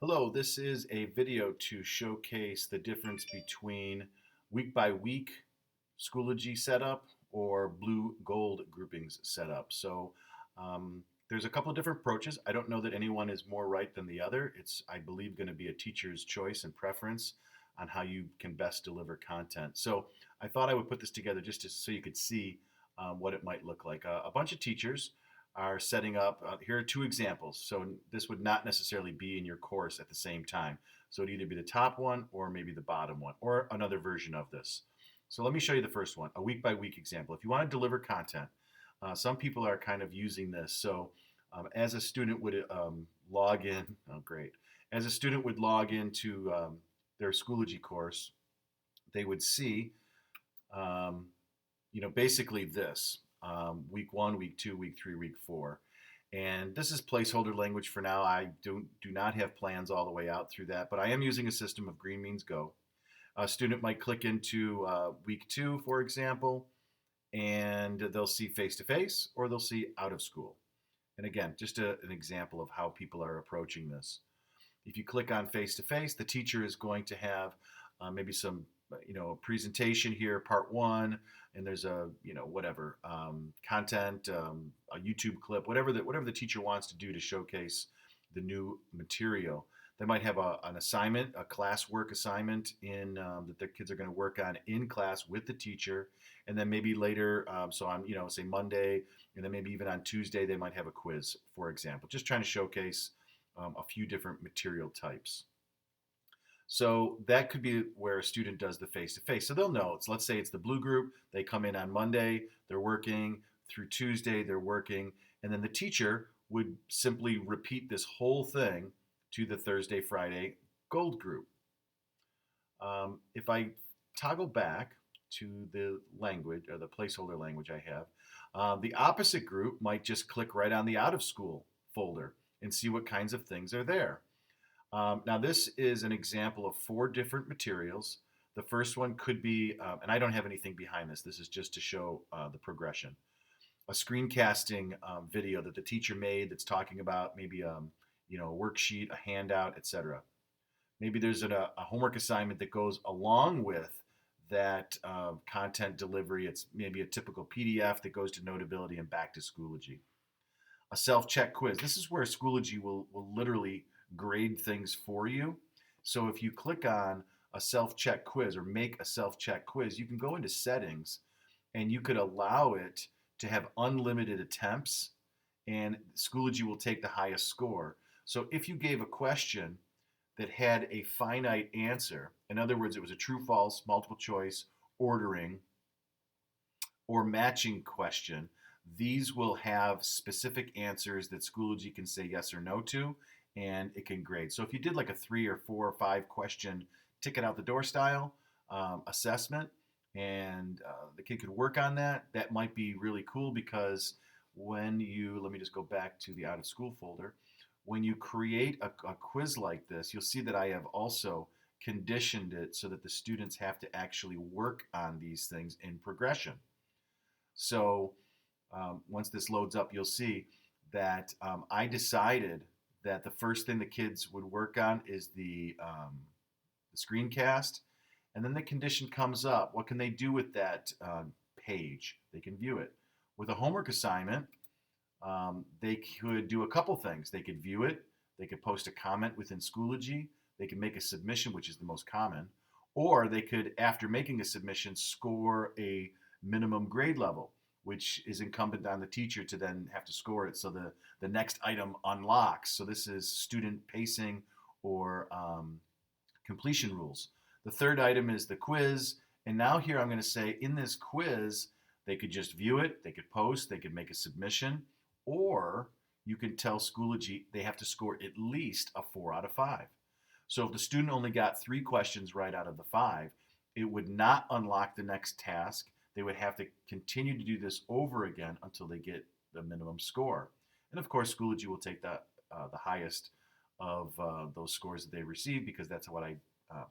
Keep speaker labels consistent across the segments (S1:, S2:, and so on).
S1: Hello, this is a video to showcase the difference between week by week Schoology setup or blue gold groupings setup. Um, there's a couple of different approaches. I don't know that anyone is more right than the other. It's, I believe, going to be a teacher's choice and preference on how you can best deliver content. So I thought I would put this together so you could see what it might look like. A bunch of teachers are setting up. Here are two examples. So this would not necessarily be in your course at the same time. So it'd either be the top one or maybe the bottom one or another version of this. So let me show you the first one, a week by week example. If you want to deliver content, some people are kind of using this. So as a student would log in, oh great, as a student would log into their Schoology course, they would see, um, basically this week one, week two, week three, week four. And this is placeholder language for now. I do not have plans all the way out through that, but I am using a system of green means go. A student might click into week two, for example, and they'll see face to face or they'll see out of school. And again, just an example of how people are approaching this. If you click on face to face, the teacher is going to have maybe some presentation here, part one, and there's a whatever content, a YouTube clip, whatever the teacher wants to do to showcase the new material. They might have an assignment, a classwork assignment that the kids are going to work on in class with the teacher, and then maybe later, so on say Monday, and then maybe even on Tuesday they might have a quiz, for example, just trying to showcase a few different material types. So that could be where a student does the face-to-face. So they'll know, let's say it's the blue group, they come in on Monday, they're working, through Tuesday, they're working, and then the teacher would simply repeat this whole thing to the Thursday, Friday gold group. If I toggle back to the language, or the placeholder language I have, the opposite group might just click right on the out of school folder and see what kinds of things are there. Now this is an example of 4 different materials. The first one could be, and I don't have anything behind this, this is just to show the progression. A screencasting video that the teacher made that's talking about maybe a worksheet, a handout, etc. Maybe there's a homework assignment that goes along with that content delivery. It's maybe a typical PDF that goes to Notability and back to Schoology. A self-check quiz. This is where Schoology will literally grade things for you. So if you click on a self-check quiz or make a self-check quiz, you can go into settings and you could allow it to have unlimited attempts, and Schoology will take the highest score. So if you gave a question that had a finite answer, in other words, it was a true, false, multiple choice, ordering, or matching question, these will have specific answers that Schoology can say yes or no to, and it can grade. So if you did like a 3 or 4 or 5 question ticket out the door style assessment, and the kid could work on that, that might be really cool, because when you, let me just go back to the out of school folder, when you create a quiz like this, you'll see that I have also conditioned it so that the students have to actually work on these things in progression. So once this loads up, you'll see that I decided that the first thing the kids would work on is the screencast, and then the condition comes up. What can they do with that page? They can view it. With a homework assignment, they could do a couple things. They could view it, they could post a comment within Schoology, they could make a submission, which is the most common, or they could, after making a submission, score a minimum grade level, which is incumbent on the teacher to then have to score it so the next item unlocks. So this is student pacing or completion rules. The third item is the quiz, and now here I'm going to say in this quiz, they could just view it, they could post, they could make a submission, or you can tell Schoology they have to score at least a 4 out of 5. So if the student only got 3 questions right out of the 5, it would not unlock the next task. They would have to continue to do this over again until they get the minimum score. And of course, Schoology will take the highest of those scores that they receive, because that's what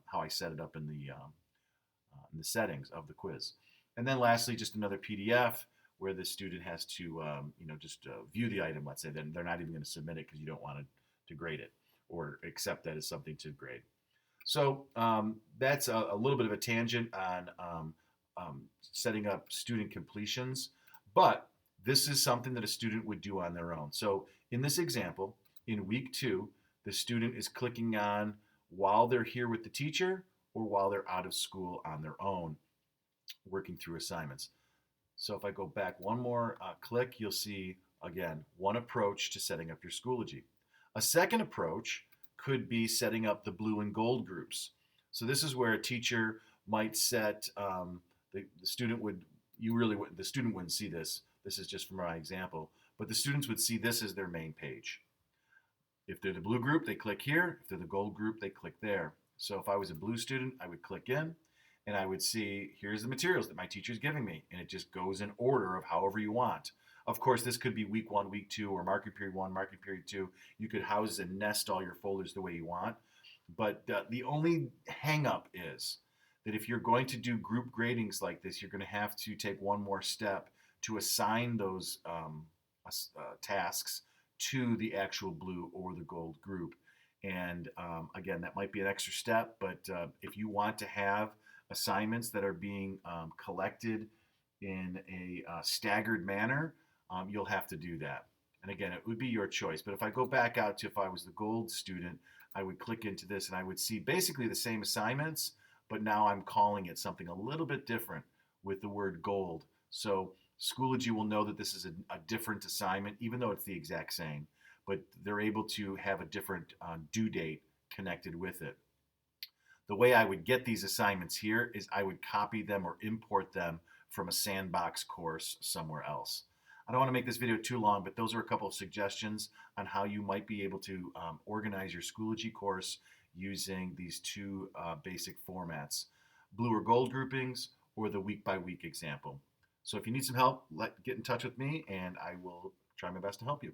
S1: how I set it up in the settings of the quiz. And then lastly, just another PDF where the student has to just view the item. Let's say then they're not even going to submit it because you don't want to grade it. or accept that as something to grade. So that's a little bit of a tangent on setting up student completions, but this is something that a student would do on their own. So in this example, in week 2, the student is clicking on while they're here with the teacher or while they're out of school on their own, working through assignments. So if I go back one more click, you'll see, again, one approach to setting up your Schoology. A second approach could be setting up the blue and gold groups. So this is where a teacher might set, the student would, the student wouldn't see this. This is just from my example, but the students would see this as their main page. If they're the blue group, they click here. If they're the gold group, they click there. So if I was a blue student, I would click in and I would see, here's the materials that my teacher is giving me. And it just goes in order of however you want. Of course, this could be week 1, week 2, or marking period 1, marking period 2. You could house and nest all your folders the way you want. But the only hang up is that if you're going to do group gradings like this, you're going to have to take one more step to assign those tasks to the actual blue or the gold group. And again, that might be an extra step, but if you want to have assignments that are being collected in a staggered manner, you'll have to do that. And again, it would be your choice. But if I go back out to if I was the gold student, I would click into this and I would see basically the same assignments, but now I'm calling it something a little bit different with the word gold. So Schoology will know that this is a different assignment, even though it's the exact same, but they're able to have a different due date connected with it. The way I would get these assignments here is I would copy them or import them from a sandbox course somewhere else. I don't want to make this video too long, but those are a couple of suggestions on how you might be able to organize your Schoology course using these two basic formats, blue or gold groupings or the week by week example. So if you need some help, get in touch with me and I will try my best to help you.